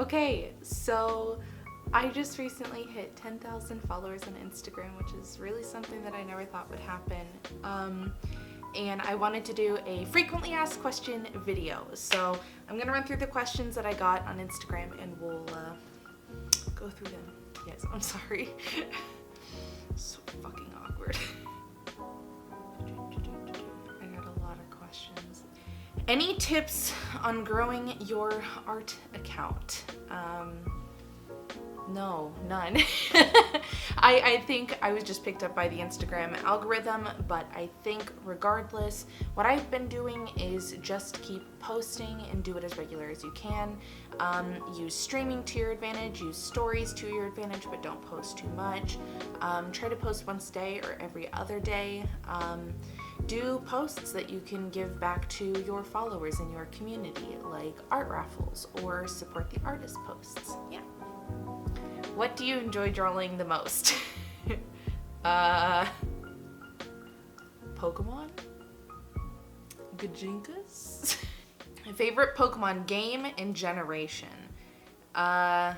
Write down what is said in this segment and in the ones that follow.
Okay, so I just recently hit 10,000 followers on Instagram, which is really something that I never thought would happen. And I wanted to do a frequently asked question video. So I'm gonna run through the questions that I got on Instagram and we'll go through them. Yes, I'm sorry. So fucking awkward. I got a lot of questions. Any tips on growing your art account? No, none. I think I was just picked up by the Instagram algorithm, but I think regardless, what I've been doing is just keep posting and do it as regular as you can. Use streaming to your advantage, use stories to your advantage, but don't post too much. Try to post once a day or every other day. Do posts that you can give back to your followers in your community, like art raffles or support the artist posts. Yeah. What do you enjoy drawing the most? Pokemon? Gajinkas? My favorite Pokemon game and generation. My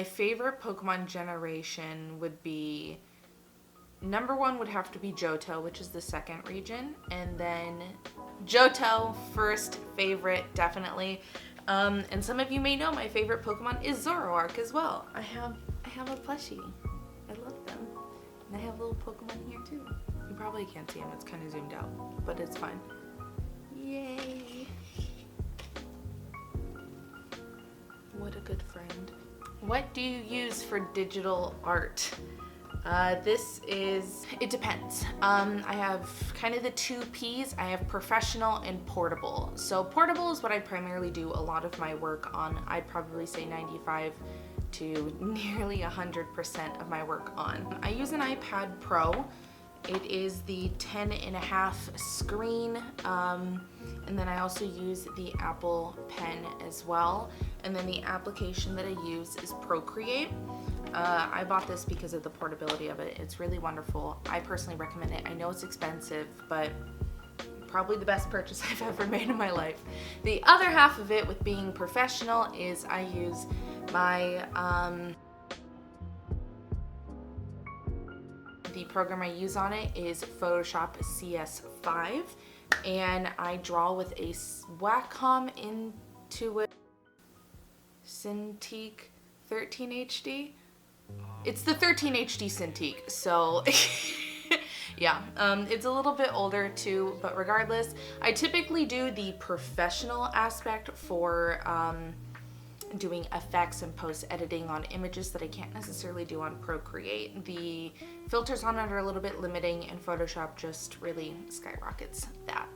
favorite Pokemon generation would be, number one would have to be Johto, which is the second region, and then Johto, first favorite, definitely. And some of you may know my favorite Pokemon is Zoroark as well. I have a plushie. I love them. And I have little Pokemon here too. You probably can't see him, it's kind of zoomed out, but it's fine. Yay. What a good friend. What do you use for digital art? It depends. I have kind of the two P's. I have professional and portable. So portable is what I primarily do a lot of my work on. I'd probably say 95 to nearly 100% of my work on. I use an iPad Pro. It is the 10.5 screen, and then I also use the Apple Pen as well. And then the application that I use is Procreate. I bought this because of the portability of it. It's really wonderful. I personally recommend it. I know it's expensive, but probably the best purchase I've ever made in my life. The other half of it with being professional is I use my, the program I use on it is Photoshop CS5, and I draw with a Wacom Intuit Cintiq 13 HD. It's the 13 HD Cintiq, so yeah, it's a little bit older too, but regardless, I typically do the professional aspect for doing effects and post-editing on images that I can't necessarily do on Procreate. The filters on it are a little bit limiting, and Photoshop just really skyrockets that.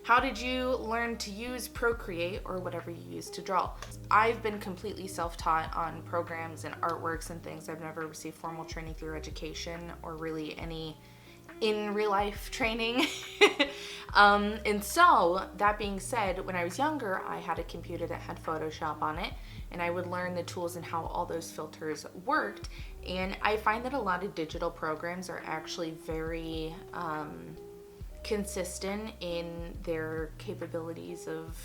How did you learn to use Procreate or whatever you use to draw? I've been completely self-taught on programs and artworks and things. I've never received formal training through education or really any in real life training. And so, that being said, when I was younger, I had a computer that had Photoshop on it, and I would learn the tools and how all those filters worked. And I find that a lot of digital programs are actually very consistent in their capabilities of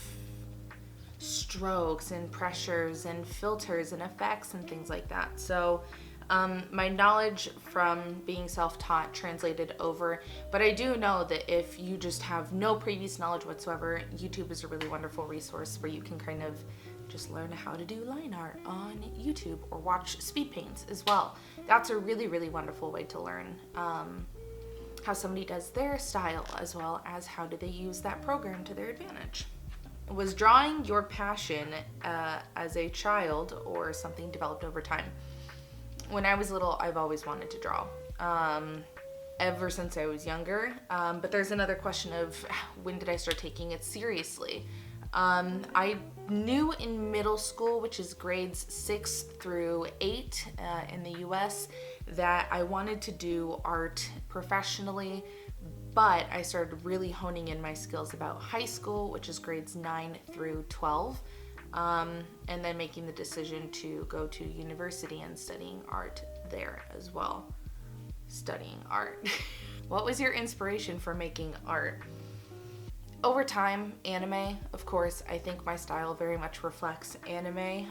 strokes and pressures and filters and effects and things like that. So my knowledge from being self-taught translated over, but I do know that if you just have no previous knowledge whatsoever, YouTube is a really wonderful resource where you can kind of just learn how to do line art on YouTube or watch speed paints as well. That's a really, really wonderful way to learn how somebody does their style, as well as how do they use that program to their advantage. Was drawing your passion as a child or something developed over time? When I was little, I've always wanted to draw, ever since I was younger. But there's another question of when did I start taking it seriously? I knew in middle school, which is grades 6 through 8 in the US, that I wanted to do art professionally, but I started really honing in my skills about high school, which is grades 9 through 12, and then making the decision to go to university and studying art there as well. Studying art. What was your inspiration for making art? Over time, anime, of course. I think my style very much reflects anime.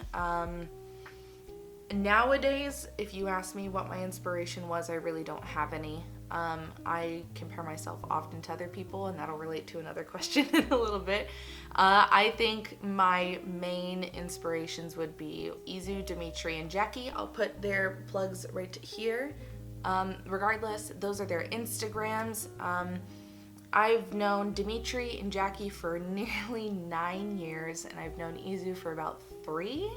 Nowadays, if you ask me what my inspiration was, I really don't have any. I compare myself often to other people, and that'll relate to another question in a little bit. I think my main inspirations would be Izu, Dimitri, and Jackie. I'll put their plugs right here. Regardless, those are their Instagrams. I've known Dimitri and Jackie for nearly 9 years, and I've known Izu for about 3,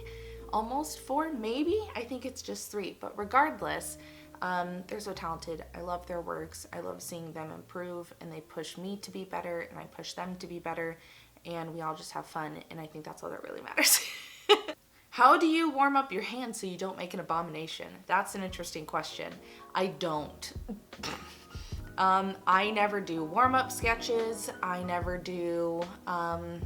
almost 4, maybe. I think it's just 3, but regardless, they're so talented. I love their works. I love seeing them improve, and they push me to be better, and I push them to be better, and we all just have fun, and I think that's all that really matters. How do you warm up your hands so you don't make an abomination? That's an interesting question. I don't. I never do warm-up sketches. I never do any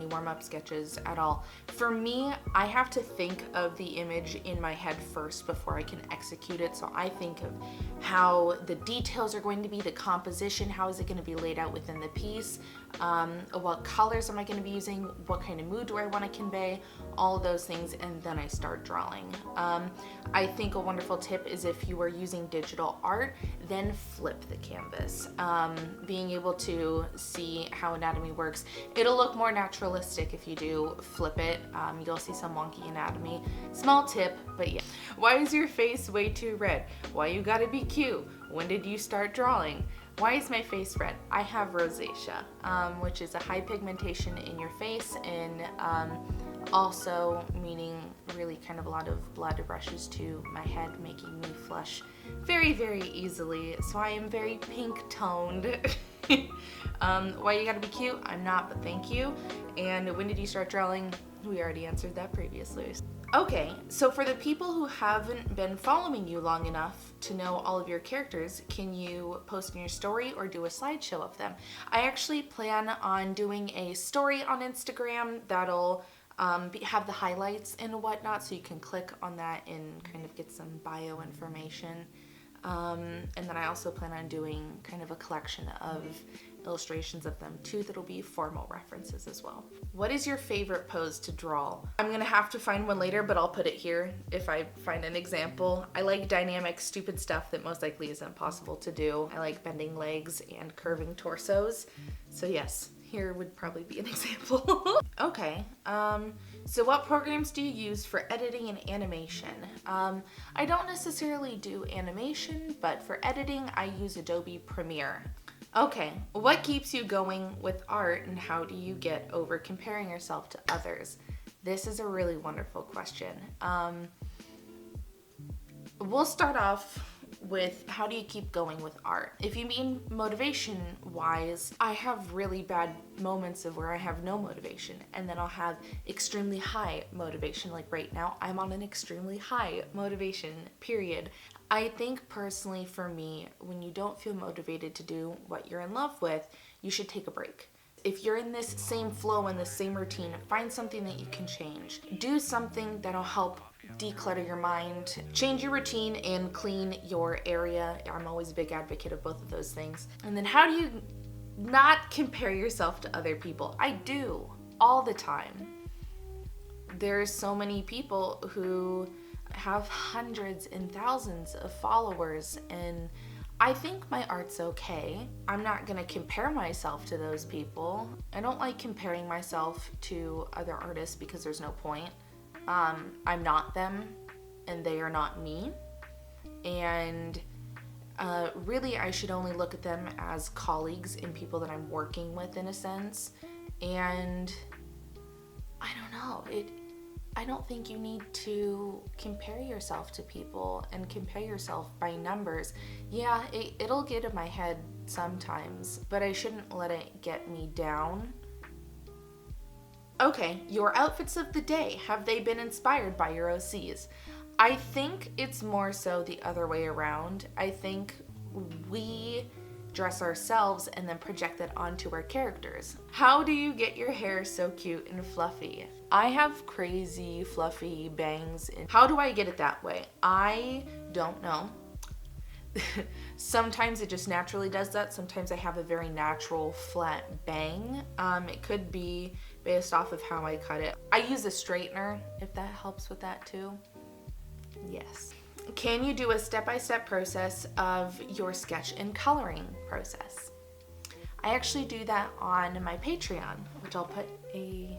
warm-up sketches at all. For me, I have to think of the image in my head first before I can execute it. So I think of how the details are going to be, the composition, how is it going to be laid out within the piece, what colors am I going to be using, what kind of mood do I want to convey, all of those things, and then I start drawing. I think a wonderful tip is if you are using digital art, then flip the canvas. Being able to see how anatomy works, it'll look more naturalistic if you do flip it. You'll see some wonky anatomy. Small tip, but yeah. Why is your face way too red? Why you gotta be cute? When did you start drawing? Why is my face red? I have rosacea, which is a high pigmentation in your face, and also meaning really kind of a lot of blood rushes to my head, making me flush very, very easily. So I am very pink toned. Why you gotta be cute? I'm not, but thank you. And when did you start drawing? We already answered that previously. Okay, so for the people who haven't been following you long enough to know all of your characters, can you post in your story or do a slideshow of them? I actually plan on doing a story on Instagram that'll have the highlights and whatnot, so you can click on that and kind of get some bio information. And then I also plan on doing kind of a collection of illustrations of them too that'll be formal references as well. What is your favorite pose to draw? I'm gonna have to find one later, but I'll put it here if I find an example. I like dynamic, stupid stuff that most likely is impossible to do. I like bending legs and curving torsos. So yes, here would probably be an example. Okay, so what programs do you use for editing and animation? I don't necessarily do animation, but for editing, I use Adobe Premiere. Okay, what keeps you going with art, and how do you get over comparing yourself to others? This is a really wonderful question. We'll start off with how do you keep going with art? If you mean motivation wise, I have really bad moments of where I have no motivation, and then I'll have extremely high motivation. Like right now, I'm on an extremely high motivation, period. I think personally for me, when you don't feel motivated to do what you're in love with, you should take a break. If you're in this same flow and the same routine, find something that you can change. Do something that'll help declutter your mind, change your routine, and clean your area. I'm always a big advocate of both of those things. And then how do you not compare yourself to other people? I do, all the time. There's so many people who have hundreds and thousands of followers, and I think my art's okay. I'm not gonna compare myself to those people. I don't like comparing myself to other artists because there's no point. I'm not them, and they are not me. And really, I should only look at them as colleagues and people that I'm working with in a sense. And I don't know, I don't think you need to compare yourself to people and compare yourself by numbers. Yeah, it'll get in my head sometimes, but I shouldn't let it get me down. Okay, your outfits of the day, have they been inspired by your OCs? I think it's more so the other way around. I think we dress ourselves and then project that onto our characters. How do you get your hair so cute and fluffy? I have crazy fluffy bangs. How do I get it that way? I don't know. Sometimes it just naturally does that. Sometimes I have a very natural flat bang. It could be based off of how I cut it. I use a straightener, if that helps with that too. Yes. Can you do a step-by-step process of your sketch and coloring process? I actually do that on my Patreon, which I'll put a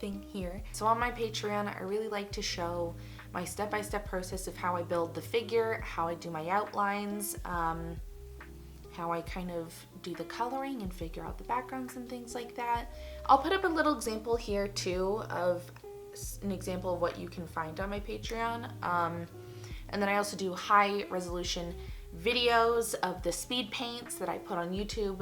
thing here. So on my Patreon, I really like to show my step-by-step process of how I build the figure, how I do my outlines, how I kind of do the coloring and figure out the backgrounds and things like that. I'll put up a little example here too of an example of what you can find on my Patreon. And then I also do high resolution videos of the speed paints that I put on YouTube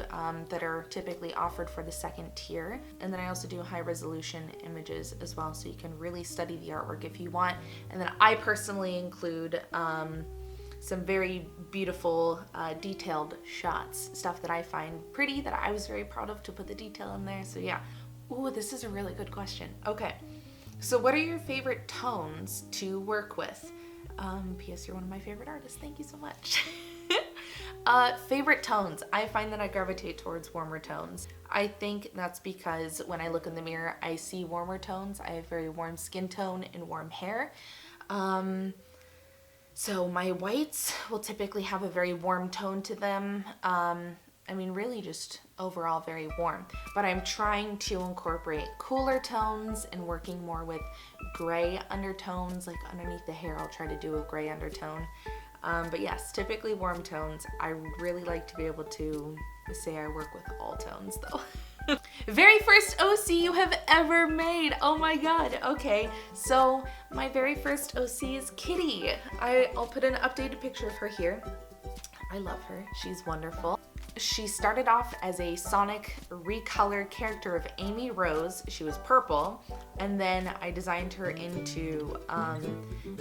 that are typically offered for the second tier. And then I also do high resolution images as well, so you can really study the artwork if you want. And then I personally include some very beautiful detailed shots, stuff that I find pretty, that I was very proud of to put the detail in there. So yeah. Ooh, this is a really good question. Okay, so what are your favorite tones to work with? P.S. You're one of my favorite artists. Thank you so much. Favorite tones. I find that I gravitate towards warmer tones. I think that's because when I look in the mirror, I see warmer tones. I have very warm skin tone and warm hair. So my whites will typically have a very warm tone to them. I mean, really just overall very warm. But I'm trying to incorporate cooler tones and working more with gray undertones. Like underneath the hair, I'll try to do a gray undertone. But yes, typically warm tones. I really like to be able to say I work with all tones though. Very first OC you have ever made. Oh my god. Okay, so my very first OC is Kitty. I'll put an updated picture of her here. I love her. She's wonderful. She started off as a Sonic recolored character of Amy Rose. She was purple, and then I designed her into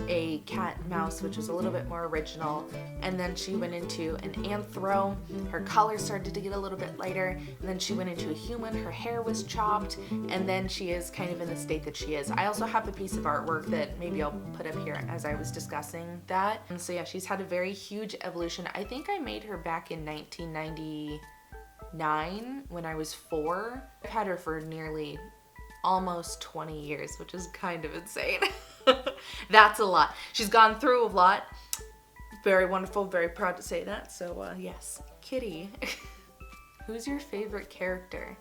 a cat mouse, which was a little bit more original, and then she went into an anthro. Her color started to get a little bit lighter, and then she went into a human. Her hair was chopped, and then she is kind of in the state that she is. I also have a piece of artwork that maybe I'll put up here as I was discussing that. And so yeah, she's had a very huge evolution. I think I made her back in 1999 when I was 4. I've had her for nearly almost 20 years, which is kind of insane. That's a lot. She's gone through a lot. Very wonderful, very proud to say that. So yes, Kitty. Who's your favorite character?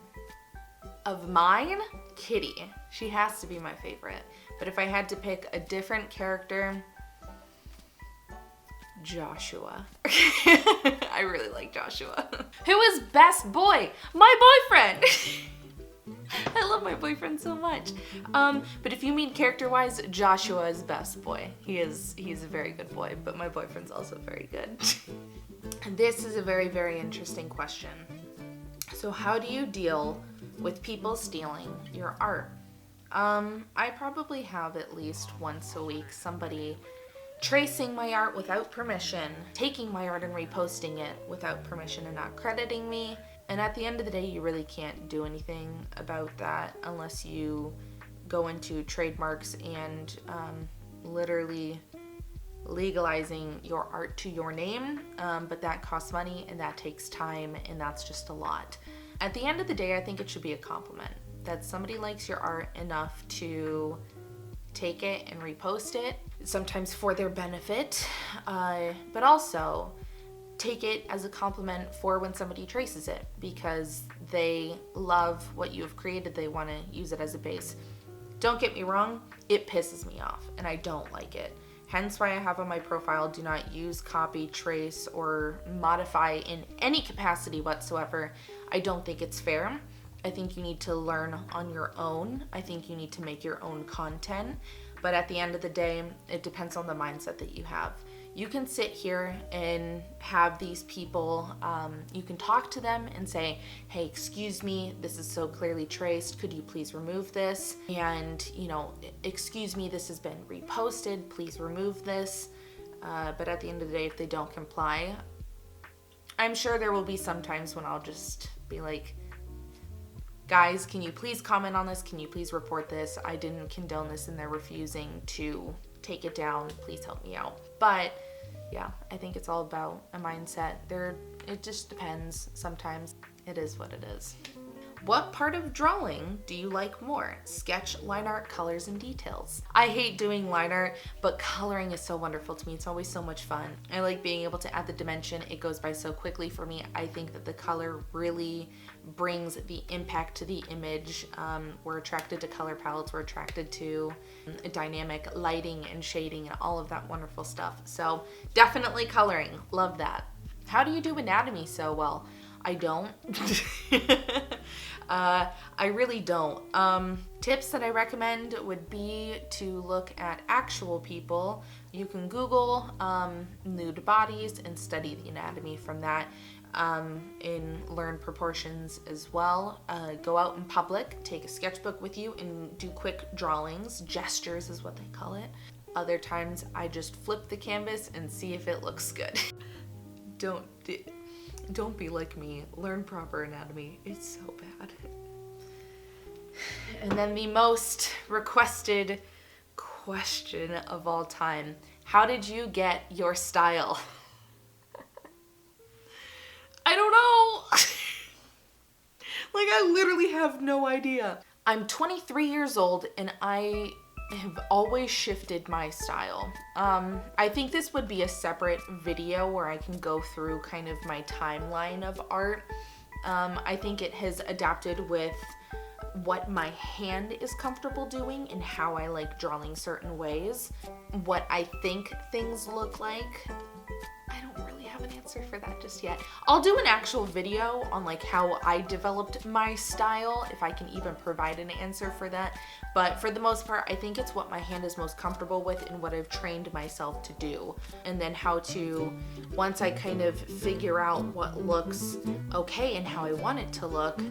Of mine, Kitty. She has to be my favorite. But if I had to pick a different character, Joshua. I really like Joshua. Who is best boy? My boyfriend. I love my boyfriend so much. But if you mean character-wise, Joshua is best boy. He's a very good boy, but my boyfriend's also very good. This is a very, very interesting question. So how do you deal with people stealing your art? I probably have at least once a week somebody tracing my art without permission, taking my art and reposting it without permission and not crediting me. And at the end of the day, you really can't do anything about that unless you go into trademarks and literally legalizing your art to your name. But that costs money and that takes time, and that's just a lot. At the end of the day, I think it should be a compliment that somebody likes your art enough to take it and repost it, sometimes for their benefit, but also take it as a compliment for when somebody traces it because they love what you have created. They want to use it as a base. Don't get me wrong, it pisses me off and I don't like it. Hence why I have on my profile, do not use, copy, trace, or modify in any capacity whatsoever. I don't think it's fair. I think you need to learn on your own. I think you need to make your own content. But at the end of the day, it depends on the mindset that you have. You can sit here and have these people, you can talk to them and say, hey, excuse me, this is so clearly traced. Could you please remove this? And, excuse me, this has been reposted. Please remove this. But at the end of the day, if they don't comply, I'm sure there will be some times when I'll just be like, guys, can you please comment on this? Can you please report this? I didn't condone this and they're refusing to take it down. Please help me out. But yeah, I think it's all about a mindset. It just depends. Sometimes it is what it is. What part of drawing do you like more? Sketch, line art, colors, and details. I hate doing line art, but coloring is so wonderful to me. It's always so much fun. I like being able to add the dimension. It goes by so quickly for me. I think that the color really brings the impact to the image. We're attracted to color palettes. We're attracted to dynamic lighting and shading and all of that wonderful stuff. So definitely coloring. Love that. How do you do anatomy so well? I don't. I really don't. Tips that I recommend would be to look at actual people. You can Google nude bodies and study the anatomy from that, and learn proportions as well. Go out in public, take a sketchbook with you and do quick drawings. Gestures is what they call it. Other times I just flip the canvas and see if it looks good. Don't be like me. Learn proper anatomy. It's so bad. And then the most requested question of all time. How did you get your style? I don't know. Like, I literally have no idea. I'm 23 years old and I have always shifted my style. I think this would be a separate video where I can go through kind of my timeline of art. I think it has adapted with what my hand is comfortable doing and how I like drawing certain ways. What I think things look like. I don't really have an answer for that just yet. I'll do an actual video on like how I developed my style, if I can even provide an answer for that. But for the most part, I think it's what my hand is most comfortable with and what I've trained myself to do. And then how to, once I kind of figure out what looks okay and how I want it to look,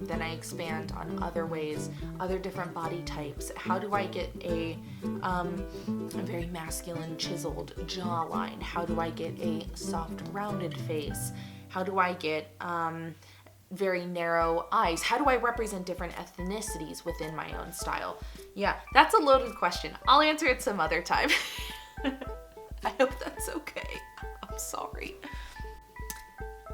then I expand on other ways, other different body types. How do I get a very masculine chiseled jawline? How do I get a soft rounded face? How do I get very narrow eyes? How do I represent different ethnicities within my own style? Yeah, that's a loaded question. I'll answer it some other time. I hope that's okay. I'm sorry.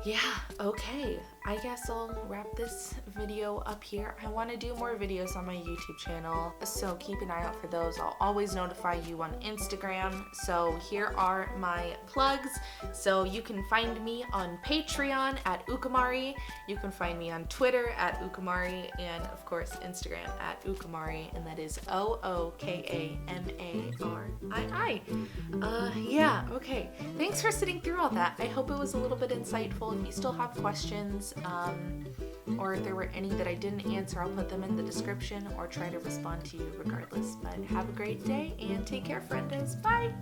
Yeah, okay. I guess I'll wrap this video up here. I want to do more videos on my YouTube channel, so keep an eye out for those. I'll always notify you on Instagram. So here are my plugs. So you can find me on Patreon at Ukamari. You can find me on Twitter at Ukamari, and of course Instagram at Ukamari, and that is OOKAMARII. Yeah, okay. Thanks for sitting through all that. I hope it was a little bit insightful. If you still have questions, or if there were any that I didn't answer, I'll put them in the description or try to respond to you regardless. But have a great day and take care, friendos. Bye!